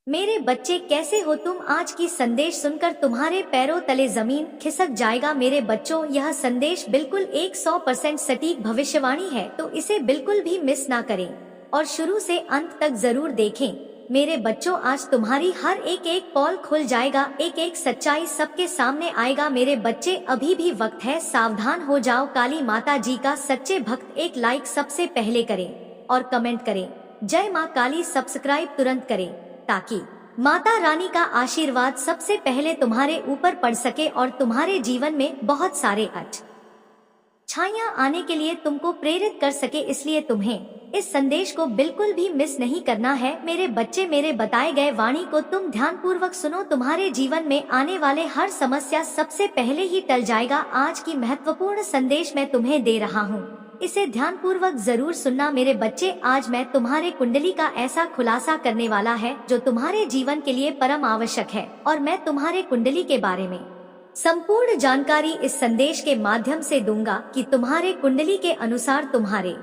मेरे बच्चे कैसे हो तुम। आज की संदेश सुनकर तुम्हारे पैरों तले जमीन खिसक जाएगा। मेरे बच्चों, यह संदेश बिल्कुल 100% सटीक भविष्यवाणी है, तो इसे बिल्कुल भी मिस ना करें और शुरू से अंत तक जरूर देखें। मेरे बच्चों, आज तुम्हारी हर एक एक पॉल खुल जाएगा, एक एक सच्चाई सबके सामने आएगा। मेरे बच्चे, अभी भी वक्त है, सावधान हो जाओ। काली माता जी का सच्चे भक्त एक लाइक सबसे पहले करें और कमेंट करें। जय माँ काली सब्सक्राइब तुरंत करें ताकि माता रानी का आशीर्वाद सबसे पहले तुम्हारे ऊपर पड़ सके और तुम्हारे जीवन में बहुत सारे अच्छाइयाँ आने के लिए तुमको प्रेरित कर सके। इसलिए तुम्हें इस संदेश को बिल्कुल भी मिस नहीं करना है। मेरे बच्चे, मेरे बताए गए वाणी को तुम ध्यान पूर्वक सुनो। तुम्हारे जीवन में आने वाले हर समस्या सबसे पहले ही टल जाएगा। आज की महत्वपूर्ण संदेश मैं तुम्हें दे रहा हूँ, इसे ध्यान पूर्वक जरूर सुनना। मेरे बच्चे, आज मैं तुम्हारे कुंडली का ऐसा खुलासा करने वाला है जो तुम्हारे जीवन के लिए परम आवश्यक है, और मैं तुम्हारे कुंडली के बारे में संपूर्ण जानकारी इस संदेश के माध्यम से दूंगा कि तुम्हारे कुंडली के अनुसार तुम्हारे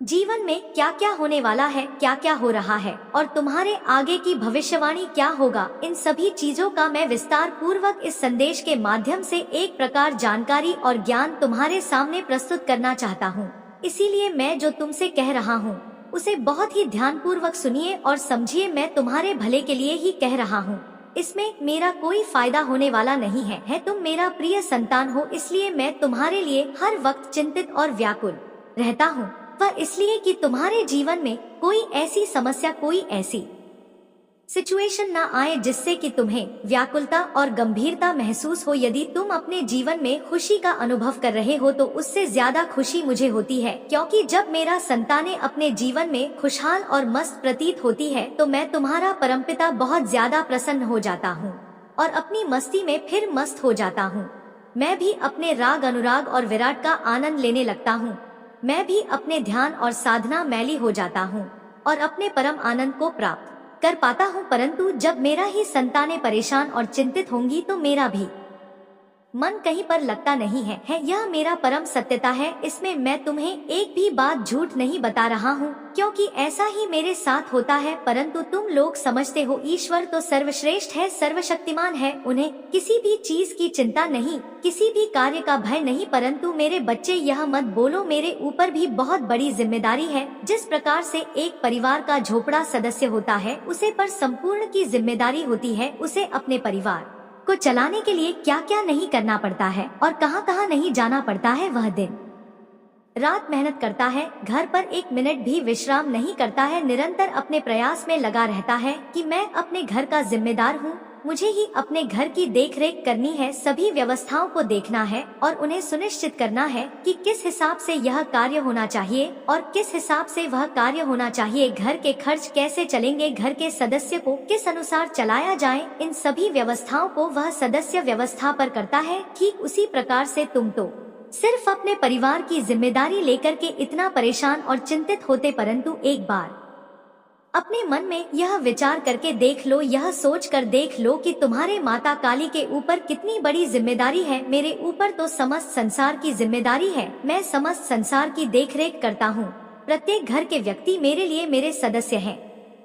जीवन में क्या क्या होने वाला है, क्या क्या हो रहा है और तुम्हारे आगे की भविष्यवाणी क्या होगा। इन सभी चीजों का मैं विस्तार पूर्वक इस संदेश के माध्यम से एक प्रकार जानकारी और ज्ञान तुम्हारे सामने प्रस्तुत करना चाहता हूँ। इसीलिए मैं जो तुमसे कह रहा हूँ उसे बहुत ही ध्यान पूर्वक सुनिए और समझिए। मैं तुम्हारे भले के लिए ही कह रहा हूँ, इसमें मेरा कोई फायदा होने वाला नहीं है। तुम मेरा प्रिय संतान हो, इसलिए मैं तुम्हारे लिए हर वक्त चिंतित और व्याकुल रहता हूँ। वह इसलिए कि तुम्हारे जीवन में कोई ऐसी समस्या, कोई ऐसी सिचुएशन ना आए जिससे कि तुम्हें व्याकुलता और गंभीरता महसूस हो। यदि तुम अपने जीवन में खुशी का अनुभव कर रहे हो तो उससे ज्यादा खुशी मुझे होती है, क्योंकि जब मेरा संतानें अपने जीवन में खुशहाल और मस्त प्रतीत होती है तो मैं तुम्हारा परमपिता बहुत ज्यादा प्रसन्न हो जाता हूँ और अपनी मस्ती में फिर मस्त हो जाता हूँ। मैं भी अपने राग, अनुराग और विराट का आनंद लेने लगता हूँ। मैं भी अपने ध्यान और साधना मैली हो जाता हूँ और अपने परम आनंद को प्राप्त कर पाता हूँ। परंतु जब मेरा ही संतानें परेशान और चिंतित होंगी तो मेरा भी मन कहीं पर लगता नहीं है। यह मेरा परम सत्यता है। इसमें मैं तुम्हें एक भी बात झूठ नहीं बता रहा हूँ, क्योंकि ऐसा ही मेरे साथ होता है। परंतु तुम लोग समझते हो ईश्वर तो सर्वश्रेष्ठ है, सर्वशक्तिमान है, उन्हें किसी भी चीज की चिंता नहीं, किसी भी कार्य का भय नहीं। परंतु मेरे बच्चे, यह मत बोलो, मेरे ऊपर भी बहुत बड़ी जिम्मेदारी है। जिस प्रकार से एक परिवार का झोपड़ा सदस्य होता है, उसे पर संपूर्ण की जिम्मेदारी होती है। उसे अपने परिवार को चलाने के लिए क्या क्या नहीं करना पड़ता है और कहां कहां नहीं जाना पड़ता है। वह दिन रात मेहनत करता है, घर पर एक मिनट भी विश्राम नहीं करता है, निरंतर अपने प्रयास में लगा रहता है कि मैं अपने घर का जिम्मेदार हूँ, मुझे ही अपने घर की देखरेख करनी है, सभी व्यवस्थाओं को देखना है और उन्हें सुनिश्चित करना है कि किस हिसाब से यह कार्य होना चाहिए और किस हिसाब से वह कार्य होना चाहिए। घर के खर्च कैसे चलेंगे, घर के सदस्य को किस अनुसार चलाया जाए, इन सभी व्यवस्थाओं को वह सदस्य व्यवस्था पर करता है। ठीक उसी प्रकार से तुम तो सिर्फ अपने परिवार की जिम्मेदारी लेकर के इतना परेशान और चिंतित होते, परंतु एक बार अपने मन में यह विचार करके देख लो, यह सोच कर देख लो कि तुम्हारे माता काली के ऊपर कितनी बड़ी जिम्मेदारी है। मेरे ऊपर तो समस्त संसार की जिम्मेदारी है। मैं समस्त संसार की देखरेख करता हूँ। प्रत्येक घर के व्यक्ति मेरे लिए मेरे सदस्य हैं,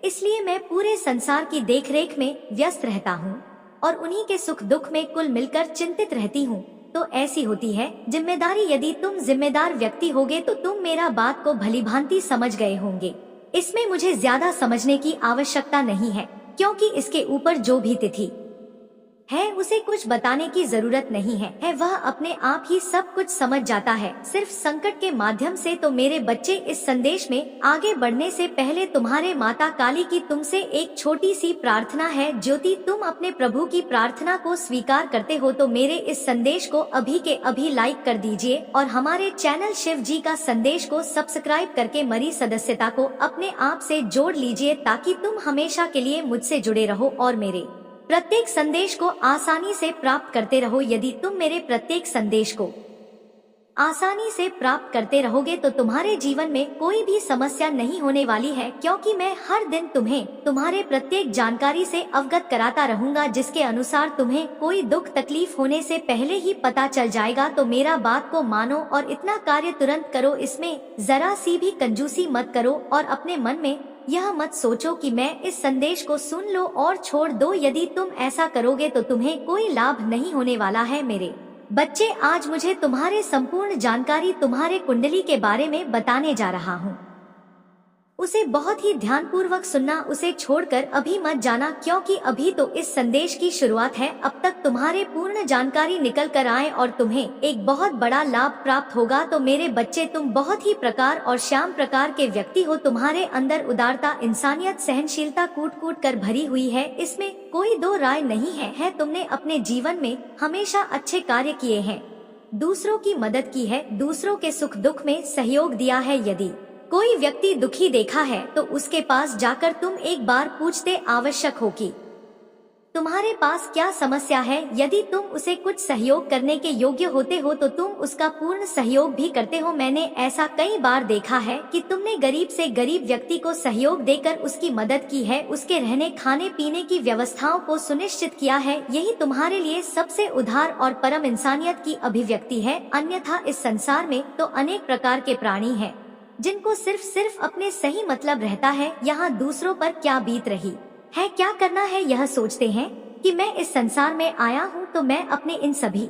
इसलिए मैं पूरे संसार की देखरेख में व्यस्त रहता हूँ और उन्हीं के सुख दुख में कुल मिलकर चिंतित रहती हूँ। तो ऐसी होती है जिम्मेदारी। यदि तुम जिम्मेदार व्यक्ति होगे तो तुम मेरा बात को भलीभांति समझ गए होंगे। इसमें मुझे ज्यादा समझने की आवश्यकता नहीं है, क्योंकि इसके ऊपर जो भी तिथि है उसे कुछ बताने की जरूरत नहीं है। वह अपने आप ही सब कुछ समझ जाता है, सिर्फ संकट के माध्यम से। तो मेरे बच्चे, इस संदेश में आगे बढ़ने से पहले तुम्हारे माता काली की तुमसे एक छोटी सी प्रार्थना है। ज्योति, तुम अपने प्रभु की प्रार्थना को स्वीकार करते हो तो मेरे इस संदेश को अभी के अभी लाइक कर दीजिए और हमारे चैनल शिव जी का संदेश को सब्सक्राइब करके मरी सदस्यता को अपने आप से जोड़ लीजिए, ताकि तुम हमेशा के लिए मुझसे जुड़े रहो और मेरे प्रत्येक संदेश को आसानी से प्राप्त करते रहो। यदि तुम मेरे प्रत्येक संदेश को आसानी से प्राप्त करते रहोगे तो तुम्हारे जीवन में कोई भी समस्या नहीं होने वाली है, क्योंकि मैं हर दिन तुम्हें तुम्हारे प्रत्येक जानकारी से अवगत कराता रहूंगा, जिसके अनुसार तुम्हें कोई दुख तकलीफ होने से पहले ही पता चल जाएगा। तो मेरा बात को मानो और इतना कार्य तुरंत करो। इसमें जरा सी भी कंजूसी मत करो और अपने मन में यह मत सोचो कि मैं इस संदेश को सुन लो और छोड़ दो। यदि तुम ऐसा करोगे तो तुम्हें कोई लाभ नहीं होने वाला है। मेरे बच्चे, आज मुझे तुम्हारे संपूर्ण जानकारी तुम्हारे कुंडली के बारे में बताने जा रहा हूँ। उसे बहुत ही ध्यानपूर्वक सुनना, उसे छोड़कर अभी मत जाना, क्योंकि अभी तो इस संदेश की शुरुआत है। अब तक तुम्हारे पूर्ण जानकारी निकल कर आए और तुम्हें एक बहुत बड़ा लाभ प्राप्त होगा। तो मेरे बच्चे, तुम बहुत ही प्रकार और श्याम प्रकार के व्यक्ति हो। तुम्हारे अंदर उदारता, इंसानियत, सहनशीलता कूट कूट कर भरी हुई है, इसमें कोई दो राय नहीं है। तुमने अपने जीवन में हमेशा अच्छे कार्य किए हैं, दूसरों की मदद की है, दूसरों के सुख दुख में सहयोग दिया है। यदि कोई व्यक्ति दुखी देखा है तो उसके पास जाकर तुम एक बार पूछते आवश्यक हो कि तुम्हारे पास क्या समस्या है। यदि तुम उसे कुछ सहयोग करने के योग्य होते हो तो तुम उसका पूर्ण सहयोग भी करते हो। मैंने ऐसा कई बार देखा है कि तुमने गरीब से गरीब व्यक्ति को सहयोग देकर उसकी मदद की है, उसके रहने खाने पीने की व्यवस्थाओं को सुनिश्चित किया है। यही तुम्हारे लिए सबसे उदार और परम इंसानियत की अभिव्यक्ति है। अन्यथा इस संसार में तो अनेक प्रकार के प्राणी हैं जिनको सिर्फ अपने सही मतलब रहता है। यहाँ दूसरों पर क्या बीत रही है, क्या करना है, यह सोचते हैं कि मैं इस संसार में आया हूँ तो मैं अपने इन सभी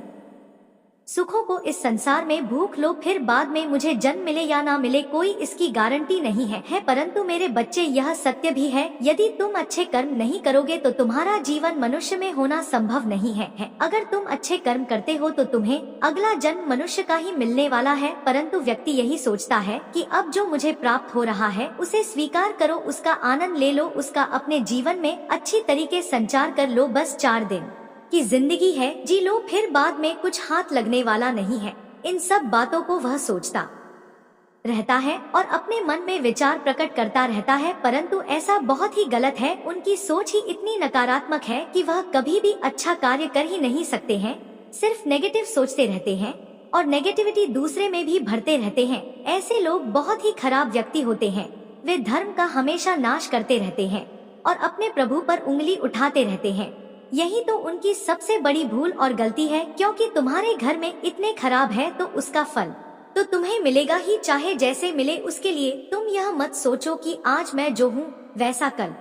सुखों को इस संसार में भूख लो, फिर बाद में मुझे जन्म मिले या ना मिले कोई इसकी गारंटी नहीं है। परंतु मेरे बच्चे, यह सत्य भी है, यदि तुम अच्छे कर्म नहीं करोगे तो तुम्हारा जीवन मनुष्य में होना संभव नहीं है। अगर तुम अच्छे कर्म करते हो तो तुम्हें अगला जन्म मनुष्य का ही मिलने वाला है। परंतु व्यक्ति यही सोचता है कि अब जो मुझे प्राप्त हो रहा है उसे स्वीकार करो, उसका आनंद ले लो, उसका अपने जीवन में अच्छी तरीके संचार कर लो। बस 4 दिन की जिंदगी है, जी लो, फिर बाद में कुछ हाथ लगने वाला नहीं है। इन सब बातों को वह सोचता रहता है और अपने मन में विचार प्रकट करता रहता है, परंतु ऐसा बहुत ही गलत है। उनकी सोच ही इतनी नकारात्मक है कि वह कभी भी अच्छा कार्य कर ही नहीं सकते हैं, सिर्फ नेगेटिव सोचते रहते हैं और नेगेटिविटी दूसरे में भी भरते रहते हैं। ऐसे लोग बहुत ही खराब व्यक्ति होते हैं। वे धर्म का हमेशा नाश करते रहते हैं और अपने प्रभु पर उंगली उठाते रहते हैं। यही तो उनकी सबसे बड़ी भूल और गलती है, क्योंकि तुम्हारे घर में इतने खराब है तो उसका फल तो तुम्हें मिलेगा ही, चाहे जैसे मिले। उसके लिए तुम यह मत सोचो कि आज मैं जो हूँ वैसा कल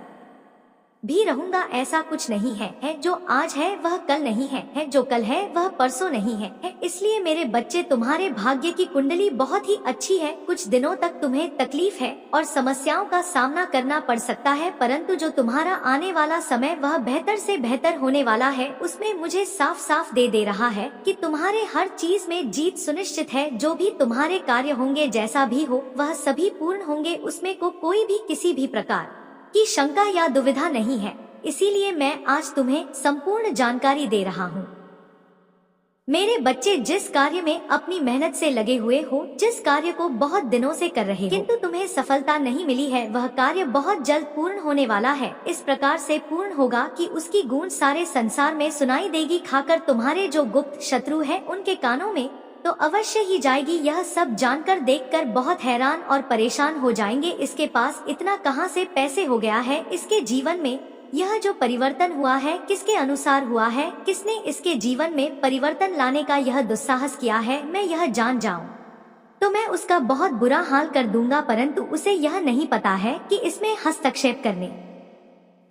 भी रहूंगा, ऐसा कुछ नहीं है। जो आज है वह कल नहीं है, जो कल है वह परसों नहीं है। इसलिए मेरे बच्चे, तुम्हारे भाग्य की कुंडली बहुत ही अच्छी है। कुछ दिनों तक तुम्हें तकलीफ है और समस्याओं का सामना करना पड़ सकता है, परंतु जो तुम्हारा आने वाला समय वह बेहतर से बेहतर होने वाला है। उसमें मुझे साफ साफ दे रहा है कि तुम्हारे हर चीज में जीत सुनिश्चित है। जो भी तुम्हारे कार्य होंगे, जैसा भी हो, वह सभी पूर्ण होंगे, उसमें को कोई भी किसी भी प्रकार की शंका या दुविधा नहीं है। इसीलिए मैं आज तुम्हें संपूर्ण जानकारी दे रहा हूँ। मेरे बच्चे, जिस कार्य में अपनी मेहनत से लगे हुए हो, जिस कार्य को बहुत दिनों से कर रहे हो किंतु तुम्हें सफलता नहीं मिली है, वह कार्य बहुत जल्द पूर्ण होने वाला है। इस प्रकार से पूर्ण होगा कि उसकी गूंज सारे संसार में सुनाई देगी। खाकर तुम्हारे जो गुप्त शत्रु है उनके कानों में तो अवश्य ही जाएगी। यह सब जानकर देखकर बहुत हैरान और परेशान हो जाएंगे। इसके पास इतना कहां से पैसे हो गया है, इसके जीवन में यह जो परिवर्तन हुआ है किसके अनुसार हुआ है, किसने इसके जीवन में परिवर्तन लाने का यह दुस्साहस किया है। मैं यह जान जाऊं तो मैं उसका बहुत बुरा हाल कर दूंगा, परंतु उसे यह नहीं पता है कि इसमें हस्तक्षेप करने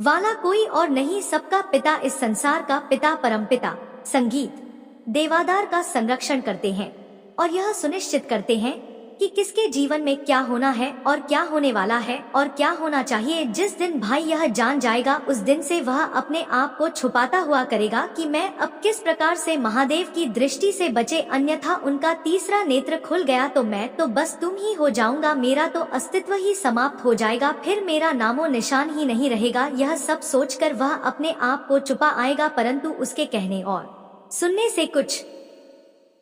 वाला कोई और नहीं, सबका पिता, इस संसार का पिता, परमपिता संगीत देवादार का संरक्षण करते हैं और यह सुनिश्चित करते हैं कि किसके जीवन में क्या होना है और क्या होने वाला है और क्या होना चाहिए। जिस दिन भाई यह जान जाएगा, उस दिन से वह अपने आप को छुपाता हुआ करेगा कि मैं अब किस प्रकार से महादेव की दृष्टि से बचे, अन्यथा उनका तीसरा नेत्र खुल गया तो मैं तो बस तुम ही हो जाऊंगा, मेरा तो अस्तित्व ही समाप्त हो जाएगा, फिर मेरा नामो निशान ही नहीं रहेगा। यह सब सोचकर वह अपने आप को छुपा आएगा, परंतु उसके कहने और सुनने से कुछ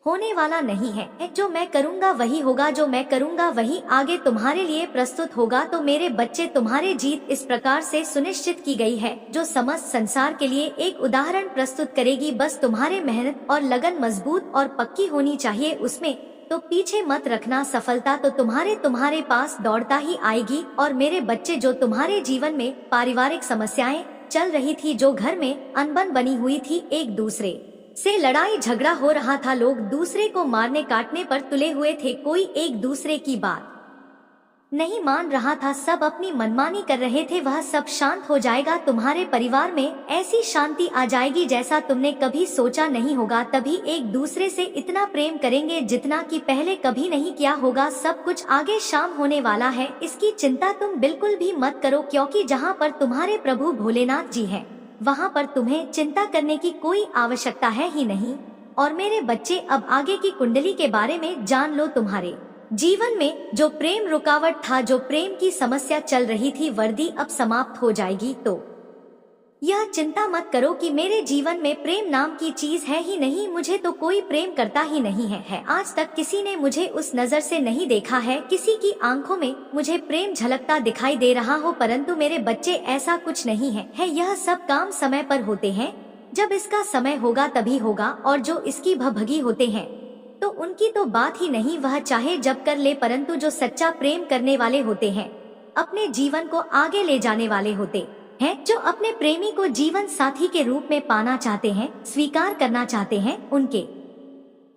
होने वाला नहीं है। जो मैं करूँगा वही होगा, जो मैं करूँगा वही आगे तुम्हारे लिए प्रस्तुत होगा। तो मेरे बच्चे, तुम्हारी जीत इस प्रकार से सुनिश्चित की गई है, जो समस्त संसार के लिए एक उदाहरण प्रस्तुत करेगी। बस तुम्हारे मेहनत और लगन मजबूत और पक्की होनी चाहिए, उसमें तो पीछे मत रखना। सफलता तो तुम्हारे पास दौड़ता ही आएगी। और मेरे बच्चे, जो तुम्हारे जीवन में पारिवारिक समस्याएं चल रही थी, जो घर में अनबन बनी हुई थी, एक दूसरे से लड़ाई झगड़ा हो रहा था, लोग दूसरे को मारने काटने पर तुले हुए थे, कोई एक दूसरे की बात नहीं मान रहा था, सब अपनी मनमानी कर रहे थे, वह सब शांत हो जाएगा। तुम्हारे परिवार में ऐसी शांति आ जाएगी जैसा तुमने कभी सोचा नहीं होगा। तभी एक दूसरे से इतना प्रेम करेंगे जितना कि पहले कभी नहीं किया होगा। सब कुछ आगे शाम होने वाला है, इसकी चिंता तुम बिल्कुल भी मत करो, क्योंकि जहाँ पर तुम्हारे प्रभु भोलेनाथ जी हैं, वहाँ पर तुम्हें चिंता करने की कोई आवश्यकता है ही नहीं। और मेरे बच्चे, अब आगे की कुंडली के बारे में जान लो। तुम्हारे जीवन में जो प्रेम रुकावट था, जो प्रेम की समस्या चल रही थी, वर्दी अब समाप्त हो जाएगी। तो यह चिंता मत करो कि मेरे जीवन में प्रेम नाम की चीज है ही नहीं, मुझे तो कोई प्रेम करता ही नहीं है। आज तक किसी ने मुझे उस नजर से नहीं देखा है, किसी की आंखों में मुझे प्रेम झलकता दिखाई दे रहा हो, परंतु मेरे बच्चे ऐसा कुछ नहीं है। यह सब काम समय पर होते हैं, जब इसका समय होगा तभी होगा। और जो इसकी भगी होते हैं तो उनकी तो बात ही नहीं, वह चाहे जब कर ले, परंतु जो सच्चा प्रेम करने वाले होते हैं, अपने जीवन को आगे ले जाने वाले होते हैं, जो अपने प्रेमी को जीवन साथी के रूप में पाना चाहते हैं, स्वीकार करना चाहते हैं, उनके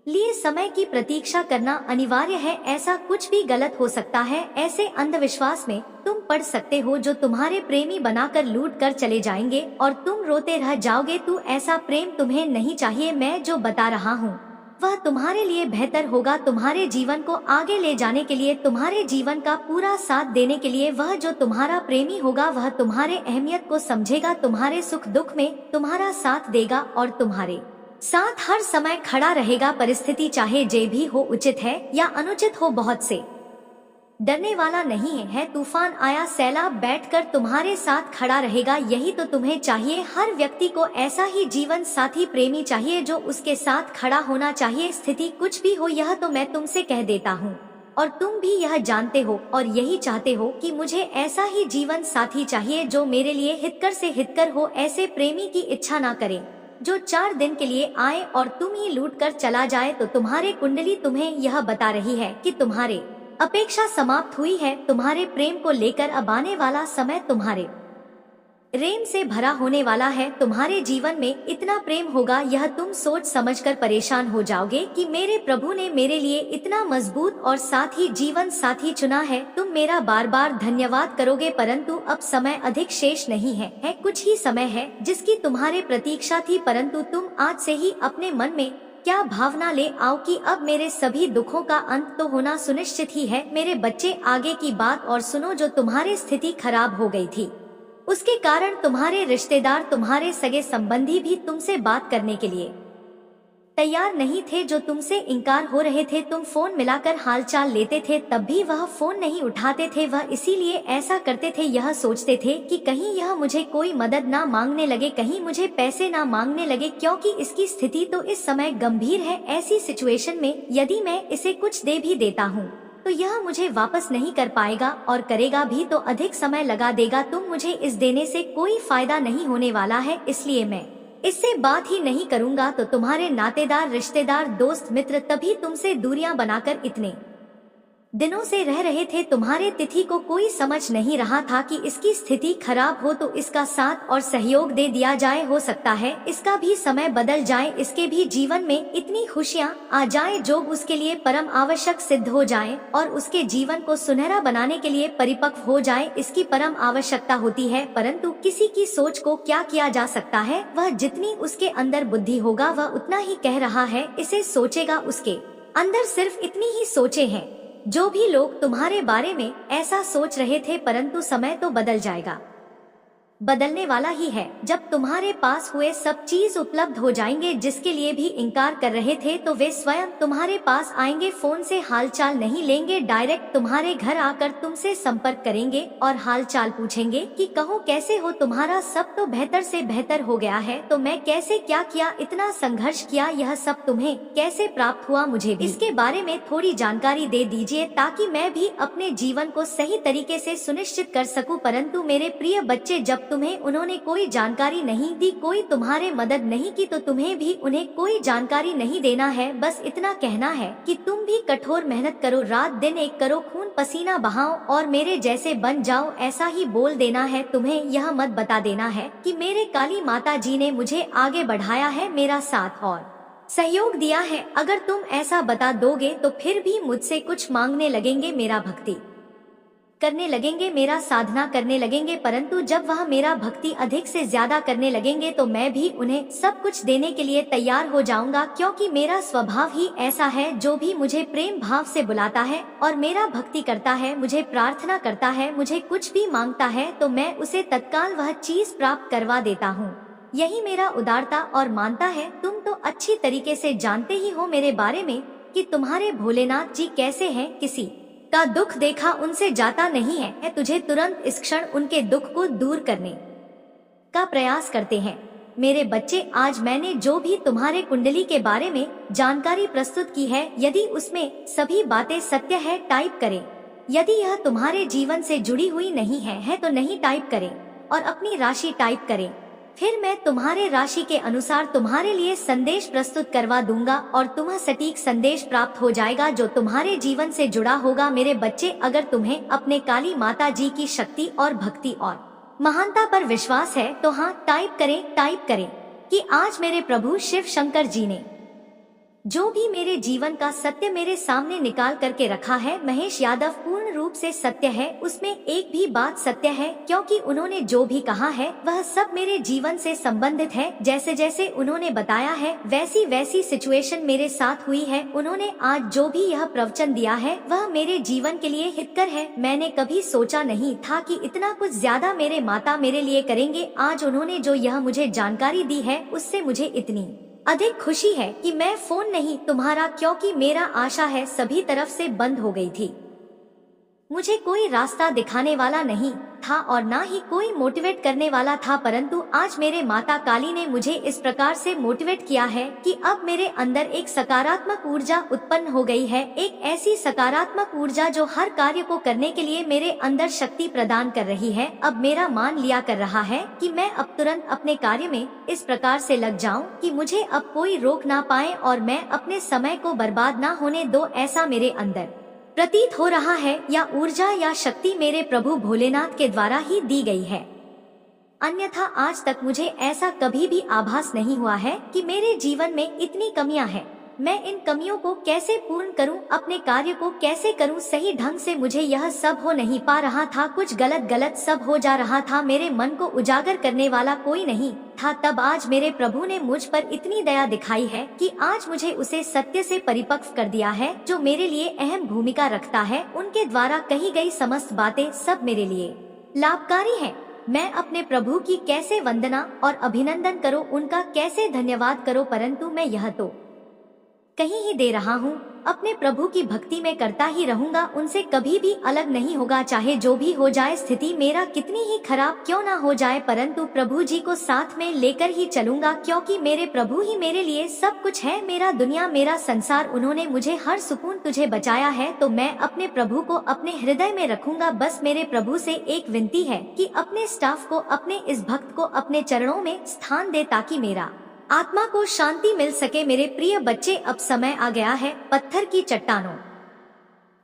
लिए समय की प्रतीक्षा करना अनिवार्य है। ऐसा कुछ भी गलत हो सकता है, ऐसे अंधविश्वास में तुम पड़ सकते हो जो तुम्हारे प्रेमी बनाकर लूट कर चले जाएंगे और तुम रोते रह जाओगे। तू ऐसा प्रेम तुम्हें नहीं चाहिए। मैं जो बता रहा हूँ वह तुम्हारे लिए बेहतर होगा, तुम्हारे जीवन को आगे ले जाने के लिए, तुम्हारे जीवन का पूरा साथ देने के लिए। वह जो तुम्हारा प्रेमी होगा वह तुम्हारे अहमियत को समझेगा, तुम्हारे सुख दुख में तुम्हारा साथ देगा और तुम्हारे साथ हर समय खड़ा रहेगा। परिस्थिति चाहे जे भी हो, उचित है या अनुचित हो, बहुत से डरने वाला नहीं है। तूफान आया, सैलाब बैठकर तुम्हारे साथ खड़ा रहेगा। यही तो तुम्हें चाहिए। हर व्यक्ति को ऐसा ही जीवन साथी प्रेमी चाहिए जो उसके साथ खड़ा होना चाहिए। स्थिति कुछ भी हो, यह तो मैं तुमसे कह देता हूँ और तुम भी यह जानते हो और यही चाहते हो कि मुझे ऐसा ही जीवन साथी चाहिए जो मेरे लिए हितकर से हितकर हो। ऐसे प्रेमी की इच्छा ना करे जो 4 दिन के लिए आए और तुम ही लूट कर चला जाए। तो तुम्हारे कुंडली तुम्हें यह बता रही है कि तुम्हारे अपेक्षा समाप्त हुई है। तुम्हारे प्रेम को लेकर अब आने वाला समय तुम्हारे प्रेम से भरा होने वाला है। तुम्हारे जीवन में इतना प्रेम होगा, यह तुम सोच समझकर परेशान हो जाओगे कि मेरे प्रभु ने मेरे लिए इतना मजबूत और साथ ही जीवन साथी चुना है। तुम मेरा बार बार धन्यवाद करोगे, परंतु अब समय अधिक शेष नहीं है। कुछ ही समय है जिसकी तुम्हारे प्रतीक्षा थी, परंतु तुम आज से ही अपने मन में क्या भावना ले आओ कि अब मेरे सभी दुखों का अंत तो होना सुनिश्चित ही है। मेरे बच्चे, आगे की बात और सुनो। जो तुम्हारी स्थिति खराब हो गई थी, उसके कारण तुम्हारे रिश्तेदार, तुम्हारे सगे संबंधी भी तुमसे बात करने के लिए तैयार नहीं थे, जो तुमसे इनकार हो रहे थे। तुम फोन मिलाकर हालचाल लेते थे, तब भी वह फोन नहीं उठाते थे। वह इसीलिए ऐसा करते थे, यह सोचते थे कि कहीं यह मुझे कोई मदद ना मांगने लगे, कहीं मुझे पैसे ना मांगने लगे, क्योंकि इसकी स्थिति तो इस समय गंभीर है। ऐसी सिचुएशन में यदि मैं इसे कुछ दे भी देता हूँ तो यह मुझे वापस नहीं कर पाएगा, और करेगा भी तो अधिक समय लगा देगा। तुम मुझे इस देने से कोई फायदा नहीं होने वाला है, इसलिए मैं इससे बात ही नहीं करूंगा। तो तुम्हारे नातेदार, रिश्तेदार, दोस्त, मित्र तभी तुमसे दूरियां बनाकर इतने दिनों से रह रहे थे। तुम्हारे तिथि को कोई समझ नहीं रहा था कि इसकी स्थिति खराब हो तो इसका साथ और सहयोग दे दिया जाए। हो सकता है इसका भी समय बदल जाए, इसके भी जीवन में इतनी खुशियां आ जाए जो उसके लिए परम आवश्यक सिद्ध हो जाए और उसके जीवन को सुनहरा बनाने के लिए परिपक्व हो जाए। इसकी परम आवश्यकता होती है, परंतु किसी की सोच को क्या किया जा सकता है। वह जितनी उसके अंदर बुद्धि होगा वह उतना ही कह रहा है, इसे सोचेगा। उसके अंदर सिर्फ इतनी ही सोचे हैं। जो भी लोग तुम्हारे बारे में ऐसा सोच रहे थे, परंतु समय तो बदल जाएगा, बदलने वाला ही है। जब तुम्हारे पास हुए सब चीज उपलब्ध हो जाएंगे, जिसके लिए भी इनकार कर रहे थे, तो वे स्वयं तुम्हारे पास आएंगे। फोन से हालचाल नहीं लेंगे, डायरेक्ट तुम्हारे घर आकर तुमसे संपर्क करेंगे और हालचाल पूछेंगे कि कहो कैसे हो। तुम्हारा सब तो बेहतर से बेहतर हो गया है, तो मैं कैसे क्या किया, इतना संघर्ष किया, यह सब तुम्हें कैसे प्राप्त हुआ, मुझे भी इसके बारे में थोड़ी जानकारी दे दीजिए ताकि मैं भी अपने जीवन को सही तरीके से सुनिश्चित कर सकूं। परंतु मेरे प्रिय बच्चे, जब तुम्हें उन्होंने कोई जानकारी नहीं दी, कोई तुम्हारे मदद नहीं की, तो तुम्हें भी उन्हें कोई जानकारी नहीं देना है। बस इतना कहना है कि तुम भी कठोर मेहनत करो, रात दिन एक करो, खून पसीना बहाओ और मेरे जैसे बन जाओ, ऐसा ही बोल देना है। तुम्हें यह मत बता देना है कि मेरे काली माता जी ने मुझे आगे बढ़ाया है, मेरा साथ और सहयोग दिया है। अगर तुम ऐसा बता दोगे तो फिर भी मुझसे कुछ मांगने लगेंगे। मेरा भक्ति करने लगेंगे, मेरा साधना करने लगेंगे, परंतु जब वह मेरा भक्ति अधिक से ज्यादा करने लगेंगे तो मैं भी उन्हें सब कुछ देने के लिए तैयार हो जाऊंगा, क्योंकि मेरा स्वभाव ही ऐसा है। जो भी मुझे प्रेम भाव से बुलाता है और मेरा भक्ति करता है, मुझे प्रार्थना करता है, मुझे कुछ भी मांगता है तो मैं उसे तत्काल वह चीज प्राप्त करवा देता हूँ। यही मेरा उदारता और मानता है। तुम तो अच्छी तरीके से जानते ही हो मेरे बारे में कि तुम्हारे भोलेनाथ जी कैसे हैं। किसी का दुख देखा उनसे जाता नहीं है, तुझे तुरंत इस क्षण उनके दुख को दूर करने का प्रयास करते हैं। मेरे बच्चे, आज मैंने जो भी तुम्हारे कुंडली के बारे में जानकारी प्रस्तुत की है, यदि उसमें सभी बातें सत्य है टाइप करें। यदि यह तुम्हारे जीवन से जुड़ी हुई नहीं है तो नहीं टाइप करें और अपनी राशि टाइप करें। फिर मैं तुम्हारे राशि के अनुसार तुम्हारे लिए संदेश प्रस्तुत करवा दूंगा और तुम्हें सटीक संदेश प्राप्त हो जाएगा जो तुम्हारे जीवन से जुड़ा होगा। मेरे बच्चे, अगर तुम्हें अपने काली माता जी की शक्ति और भक्ति और महानता पर विश्वास है तो हाँ टाइप करें कि आज मेरे प्रभु शिव शंकर जी ने जो भी मेरे जीवन का सत्य मेरे सामने निकाल करके रखा है, महेश यादव पूर्ण रूप से सत्य है। उसमें एक भी बात सत्य है, क्योंकि उन्होंने जो भी कहा है वह सब मेरे जीवन से संबंधित है। जैसे जैसे उन्होंने बताया है वैसी वैसी सिचुएशन मेरे साथ हुई है। उन्होंने आज जो भी यह प्रवचन दिया है वह मेरे जीवन के लिए हितकर है। मैंने कभी सोचा नहीं था कि इतना कुछ ज्यादा मेरे माता मेरे लिए करेंगे। आज उन्होंने जो यह मुझे जानकारी दी है उससे मुझे इतनी अधिक खुशी है कि मैं फोन नहीं तुम्हारा, क्योंकि मेरा आशा है सभी तरफ से बंद हो गई थी। मुझे कोई रास्ता दिखाने वाला नहीं था और ना ही कोई मोटिवेट करने वाला था, परंतु आज मेरे माता काली ने मुझे इस प्रकार से मोटिवेट किया है कि अब मेरे अंदर एक सकारात्मक ऊर्जा उत्पन्न हो गई है। एक ऐसी सकारात्मक ऊर्जा जो हर कार्य को करने के लिए मेरे अंदर शक्ति प्रदान कर रही है। अब मेरा मान लिया कर रहा है कि मैं अब तुरंत अपने कार्य में इस प्रकार से लग जाऊं कि मुझे अब कोई रोक ना पाए और मैं अपने समय को बर्बाद ना होने दो। ऐसा मेरे अंदर प्रतीत हो रहा है। या ऊर्जा या शक्ति मेरे प्रभु भोलेनाथ के द्वारा ही दी गई है, अन्यथा आज तक मुझे ऐसा कभी भी आभास नहीं हुआ है कि मेरे जीवन में इतनी कमियां हैं। मैं इन कमियों को कैसे पूर्ण करूं, अपने कार्य को कैसे करूं सही ढंग से, मुझे यह सब हो नहीं पा रहा था। कुछ गलत सब हो जा रहा था। मेरे मन को उजागर करने वाला कोई नहीं था। तब आज मेरे प्रभु ने मुझ पर इतनी दया दिखाई है कि आज मुझे उसे सत्य से परिपक्व कर दिया है, जो मेरे लिए अहम भूमिका रखता है। उनके द्वारा कही गई समस्त बातें सब मेरे लिए लाभकारी हैं। मैं अपने प्रभु की कैसे वंदना और अभिनंदन करूं, उनका कैसे धन्यवाद करूं, परंतु मैं यह तो कहीं ही दे रहा हूँ। अपने प्रभु की भक्ति में करता ही रहूंगा, उनसे कभी भी अलग नहीं होगा। चाहे जो भी हो जाए, स्थिति मेरा कितनी ही खराब क्यों ना हो जाए, परंतु प्रभु जी को साथ में लेकर ही चलूंगा, क्योंकि मेरे प्रभु ही मेरे लिए सब कुछ है। मेरा दुनिया, मेरा संसार, उन्होंने मुझे हर सुकून तुझे बचाया है, तो मैं अपने प्रभु को अपने हृदय में रखूंगा। बस मेरे प्रभु से एक विनती है कि अपने स्टाफ को, अपने इस भक्त को अपने चरणों में स्थान दे, ताकि मेरा आत्मा को शांति मिल सके। मेरे प्रिय बच्चे, अब समय आ गया है पत्थर की चट्टानों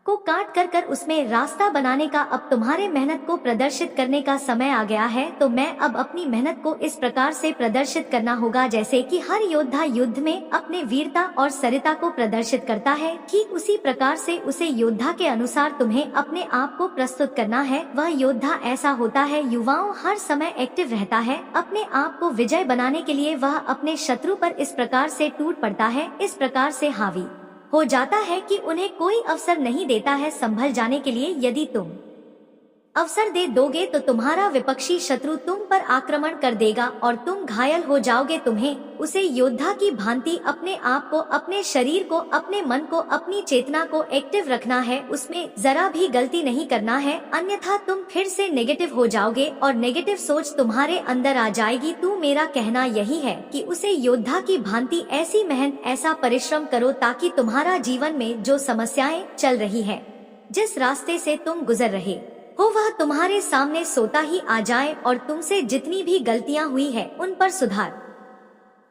को काट कर उसमें रास्ता बनाने का। अब तुम्हारे मेहनत को प्रदर्शित करने का समय आ गया है। तो मैं अब अपनी मेहनत को इस प्रकार से प्रदर्शित करना होगा जैसे कि हर योद्धा युद्ध में अपने वीरता और सरिता को प्रदर्शित करता है, ठीक उसी प्रकार से उसे योद्धा के अनुसार तुम्हें अपने आप को प्रस्तुत करना है। वह योद्धा ऐसा होता है, युवाओं, हर समय एक्टिव रहता है। अपने आप को विजय बनाने के लिए वह अपने शत्रु पर इस प्रकार से टूट पड़ता है, इस प्रकार से हावी हो जाता है कि उन्हें कोई अवसर नहीं देता है संभल जाने के लिए। यदि तुम अवसर दे दोगे तो तुम्हारा विपक्षी शत्रु तुम पर आक्रमण कर देगा और तुम घायल हो जाओगे। तुम्हें उसे योद्धा की भांति अपने आप को, अपने शरीर को, अपने मन को, अपनी चेतना को एक्टिव रखना है, उसमें जरा भी गलती नहीं करना है, अन्यथा तुम फिर से नेगेटिव हो जाओगे और नेगेटिव सोच तुम्हारे अंदर आ जाएगी। तू मेरा कहना यही है कि उसे योद्धा की भांति ऐसी मेहनत, ऐसा परिश्रम करो ताकि तुम्हारा जीवन में जो समस्याएं चल रही है, जिस रास्ते से तुम गुजर रहे हो, वह तुम्हारे सामने सोता ही आ जाए और तुमसे जितनी भी गलतियां हुई है उन पर सुधार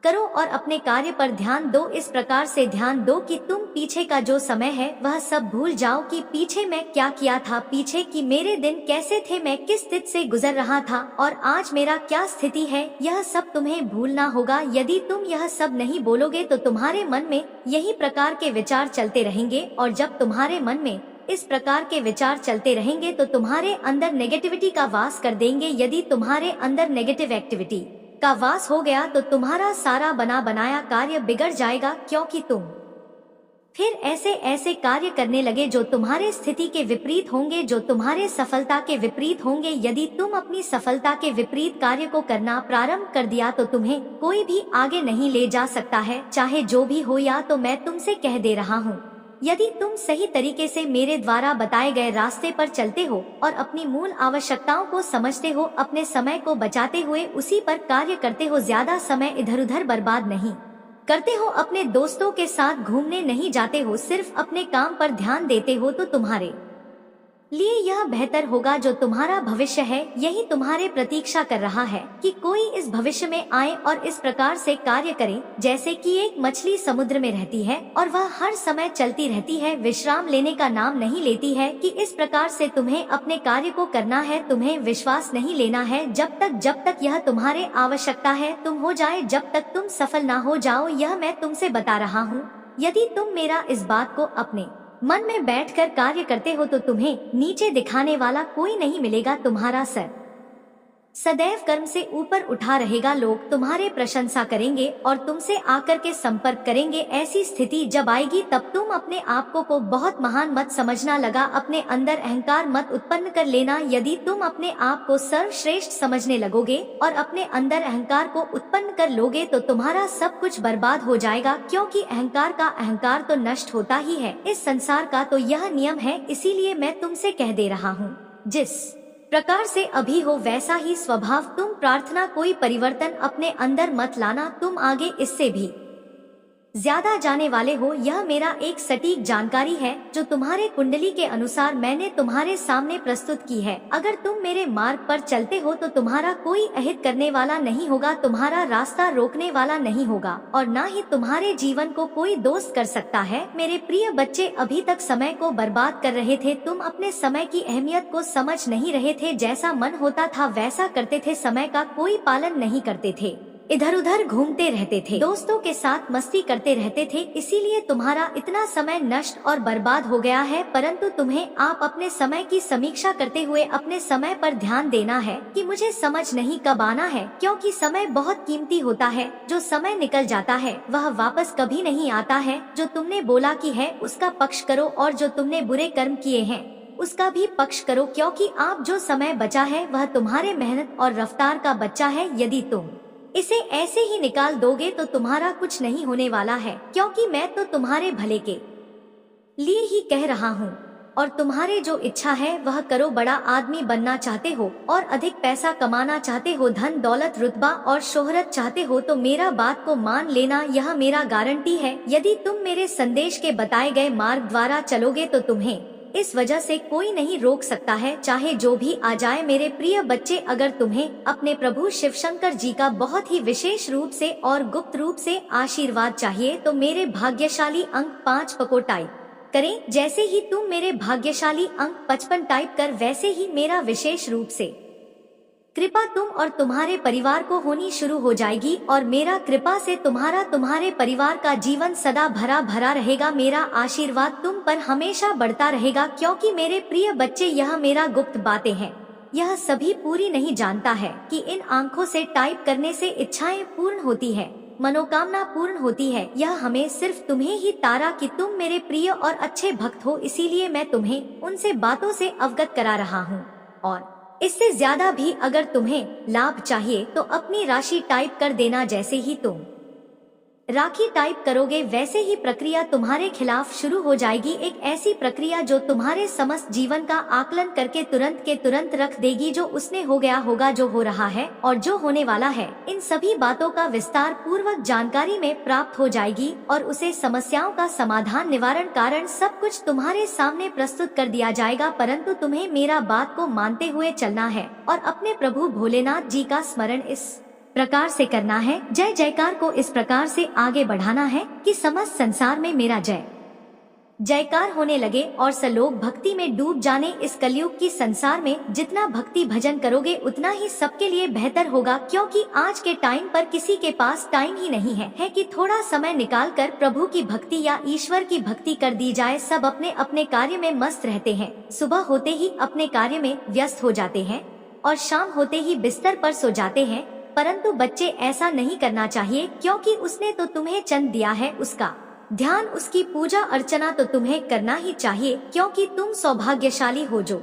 करो और अपने कार्य पर ध्यान दो। इस प्रकार से ध्यान दो कि तुम पीछे का जो समय है वह सब भूल जाओ कि पीछे मैं क्या किया था, पीछे की मेरे दिन कैसे थे, मैं किस स्थिति से गुजर रहा था और आज मेरा क्या स्थिति है, यह सब तुम्हें भूलना होगा। यदि तुम यह सब नहीं बोलोगे तो तुम्हारे मन में यही प्रकार के विचार चलते रहेंगे और जब तुम्हारे मन में इस प्रकार के विचार चलते रहेंगे तो तुम्हारे अंदर नेगेटिविटी का वास कर देंगे। यदि तुम्हारे अंदर नेगेटिव एक्टिविटी का वास हो गया तो तुम्हारा सारा बना बनाया कार्य बिगड़ जाएगा, क्योंकि तुम फिर ऐसे ऐसे कार्य करने लगे जो तुम्हारे स्थिति के विपरीत होंगे, जो तुम्हारे सफलता के विपरीत होंगे। यदि तुम अपनी सफलता के विपरीत कार्य को करना प्रारंभ कर दिया तो तुम्हें कोई भी आगे नहीं ले जा सकता है, चाहे जो भी हो। या तो मैं तुमसे कह दे रहा हूँ, यदि तुम सही तरीके से मेरे द्वारा बताए गए रास्ते पर चलते हो और अपनी मूल आवश्यकताओं को समझते हो, अपने समय को बचाते हुए उसी पर कार्य करते हो, ज्यादा समय इधर उधर बर्बाद नहीं करते हो, अपने दोस्तों के साथ घूमने नहीं जाते हो, सिर्फ अपने काम पर ध्यान देते हो, तो तुम्हारे लिए यह बेहतर होगा। जो तुम्हारा भविष्य है यही तुम्हारे प्रतीक्षा कर रहा है कि कोई इस भविष्य में आए और इस प्रकार से कार्य करे जैसे कि एक मछली समुद्र में रहती है और वह हर समय चलती रहती है, विश्राम लेने का नाम नहीं लेती है। कि इस प्रकार से तुम्हें अपने कार्य को करना है, तुम्हें विश्वास नहीं लेना है जब तक यह तुम्हारे आवश्यकता है तुम हो जाए, जब तक तुम सफल ना हो जाओ। यह मैं तुमसे बता रहा हूँ। यदि तुम मेरा इस बात को अपने मन में बैठकर कार्य करते हो तो तुम्हें नीचे दिखाने वाला कोई नहीं मिलेगा। तुम्हारा सर सदैव कर्म से ऊपर उठा रहेगा। लोग तुम्हारे प्रशंसा करेंगे और तुमसे आकर के संपर्क करेंगे। ऐसी स्थिति जब आएगी तब तुम अपने आप को बहुत महान मत समझना लगा, अपने अंदर अहंकार मत उत्पन्न कर लेना। यदि तुम अपने आप को सर्वश्रेष्ठ समझने लगोगे और अपने अंदर अहंकार को उत्पन्न कर लोगे तो तुम्हारा सब कुछ बर्बाद हो जाएगा, क्योंकि अहंकार तो नष्ट होता ही है इस संसार का, तो यह नियम है। इसीलिए मैं तुमसे कह दे रहा हूँ, जिस प्रकार से अभी हो वैसा ही स्वभाव तुम प्रार्थना, कोई परिवर्तन अपने अंदर मत लाना। तुम आगे इससे भी ज्यादा जाने वाले हो। यह मेरा एक सटीक जानकारी है जो तुम्हारे कुंडली के अनुसार मैंने तुम्हारे सामने प्रस्तुत की है। अगर तुम मेरे मार्ग पर चलते हो तो तुम्हारा कोई अहित करने वाला नहीं होगा, तुम्हारा रास्ता रोकने वाला नहीं होगा और न ही तुम्हारे जीवन को कोई दोस्त कर सकता है। मेरे प्रिय बच्चे, अभी तक समय को बर्बाद कर रहे थे, तुम अपने समय की अहमियत को समझ नहीं रहे थे। जैसा मन होता था वैसा करते थे, समय का कोई पालन नहीं करते थे, इधर उधर घूमते रहते थे, दोस्तों के साथ मस्ती करते रहते थे। इसीलिए तुम्हारा इतना समय नष्ट और बर्बाद हो गया है। परंतु तुम्हें आप अपने समय की समीक्षा करते हुए अपने समय पर ध्यान देना है कि मुझे समझ नहीं कब आना है, क्योंकि समय बहुत कीमती होता है। जो समय निकल जाता है वह वापस कभी नहीं आता है। जो तुमने बोला कि है उसका पक्ष करो और जो तुमने बुरे कर्म किए हैं उसका भी पक्ष करो, क्योंकि आप जो समय बचा है वह तुम्हारे मेहनत और रफ्तार का बच्चा है। यदि तुम इसे ऐसे ही निकाल दोगे तो तुम्हारा कुछ नहीं होने वाला है, क्योंकि मैं तो तुम्हारे भले के लिए ही कह रहा हूँ। और तुम्हारे जो इच्छा है वह करो। बड़ा आदमी बनना चाहते हो और अधिक पैसा कमाना चाहते हो, धन दौलत रुतबा और शोहरत चाहते हो तो मेरा बात को मान लेना, यह मेरा गारंटी है। यदि तुम मेरे संदेश के बताए गए मार्ग द्वारा चलोगे तो तुम्हें इस वजह से कोई नहीं रोक सकता है, चाहे जो भी आ जाए। मेरे प्रिय बच्चे, अगर तुम्हें अपने प्रभु शिव शंकर जी का बहुत ही विशेष रूप से और गुप्त रूप से आशीर्वाद चाहिए तो मेरे भाग्यशाली अंक 5 को टाइप करें। जैसे ही तुम मेरे भाग्यशाली अंक 55 टाइप कर वैसे ही मेरा विशेष रूप से कृपा तुम और तुम्हारे परिवार को होनी शुरू हो जाएगी और मेरा कृपा से तुम्हारे परिवार का जीवन सदा भरा भरा रहेगा। मेरा आशीर्वाद तुम पर हमेशा बढ़ता रहेगा, क्योंकि मेरे प्रिय बच्चे यह मेरा गुप्त बातें हैं। यह सभी पूरी नहीं जानता है कि इन आंखों से टाइप करने से इच्छाएं पूर्ण होती है, मनोकामना पूर्ण होती है। यह हमें सिर्फ तुम्हें ही तारा कि तुम मेरे प्रिय और अच्छे भक्त हो, इसीलिए मैं तुम्हें उनसे बातों से अवगत करा रहा हूँ। और इससे ज्यादा भी अगर तुम्हें लाभ चाहिए तो अपनी राशि टाइप कर देना। जैसे ही तुम राखी टाइप करोगे वैसे ही प्रक्रिया तुम्हारे खिलाफ शुरू हो जाएगी, एक ऐसी प्रक्रिया जो तुम्हारे समस्त जीवन का आकलन करके तुरंत के तुरंत रख देगी। जो उसने हो गया होगा, जो हो रहा है और जो होने वाला है, इन सभी बातों का विस्तार पूर्वक जानकारी में प्राप्त हो जाएगी और उसे समस्याओं का समाधान, निवारण, कारण सब कुछ तुम्हारे सामने प्रस्तुत कर दिया जाएगा। परंतु तुम्हें मेरा बात को मानते हुए चलना है और अपने प्रभु भोलेनाथ जी का स्मरण इस प्रकार से करना है, जय जयकार को इस प्रकार से आगे बढ़ाना है कि समस्त संसार में मेरा जय जयकार होने लगे और सब लोग भक्ति में डूब जाने। इस कलयुग की संसार में जितना भक्ति भजन करोगे उतना ही सबके लिए बेहतर होगा, क्योंकि आज के टाइम पर किसी के पास टाइम ही नहीं है कि थोड़ा समय निकालकर प्रभु की भक्ति या ईश्वर की भक्ति कर दी जाए। सब अपने अपने कार्य में मस्त रहते हैं, सुबह होते ही अपने कार्य में व्यस्त हो जाते हैं और शाम होते ही बिस्तर पर सो जाते हैं। परंतु बच्चे, ऐसा नहीं करना चाहिए, क्योंकि उसने तो तुम्हें जन्म दिया है, उसका ध्यान, उसकी पूजा अर्चना तो तुम्हें करना ही चाहिए, क्योंकि तुम सौभाग्यशाली हो जो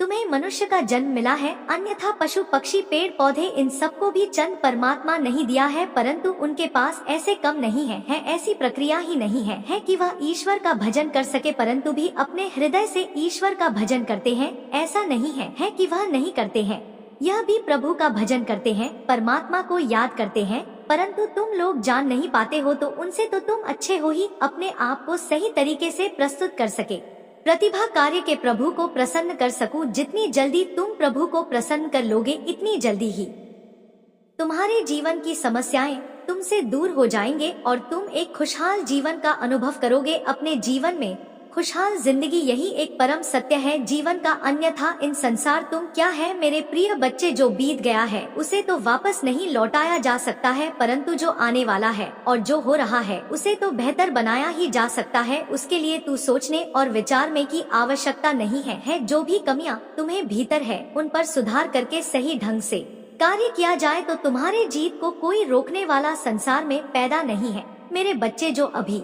तुम्हें मनुष्य का जन्म मिला है। अन्यथा पशु पक्षी पेड़ पौधे इन सबको भी चंद परमात्मा नहीं दिया है, परंतु उनके पास ऐसे कम नहीं है ऐसी प्रक्रिया ही नहीं है कि वह ईश्वर का भजन कर सके, परंतु भी अपने हृदय से ईश्वर का भजन करते हैं। ऐसा नहीं है कि वह नहीं करते हैं, यह भी प्रभु का भजन करते हैं, परमात्मा को याद करते हैं, परंतु तुम लोग जान नहीं पाते हो। तो उनसे तो तुम अच्छे हो ही अपने आप को सही तरीके से प्रस्तुत कर सके, प्रतिभा कार्य के प्रभु को प्रसन्न कर सकूं। जितनी जल्दी तुम प्रभु को प्रसन्न कर लोगे, इतनी जल्दी ही तुम्हारे जीवन की समस्याएं तुमसे दूर हो जाएंगे और तुम एक खुशहाल जीवन का अनुभव करोगे अपने जीवन में। खुशहाल जिंदगी यही एक परम सत्य है जीवन का, अन्यथा इन संसार तुम क्या है। मेरे प्रिय बच्चे, जो बीत गया है उसे तो वापस नहीं लौटाया जा सकता है, परंतु जो आने वाला है और जो हो रहा है उसे तो बेहतर बनाया ही जा सकता है। उसके लिए तू सोचने और विचार में की आवश्यकता नहीं है। जो भी कमियां तुम्हें भीतर है उन पर सुधार करके सही ढंग से कार्य किया जाए तो तुम्हारे जीत को कोई रोकने वाला संसार में पैदा नहीं है। मेरे बच्चे, जो अभी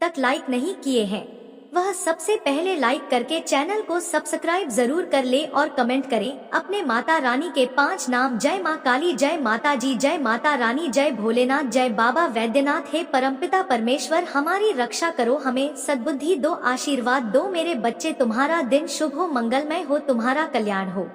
तक लाइक नहीं किए हैं वह सबसे पहले लाइक करके चैनल को सब्सक्राइब जरूर कर ले और कमेंट करें अपने माता रानी के 5 नाम। जय माँ काली, जय माता जी, जय माता रानी, जय भोलेनाथ, जय बाबा वैद्यनाथ। हे परमपिता परमेश्वर, हमारी रक्षा करो, हमें सद्बुद्धि दो, आशीर्वाद दो। मेरे बच्चे, तुम्हारा दिन शुभ हो, मंगलमय हो, तुम्हारा कल्याण हो।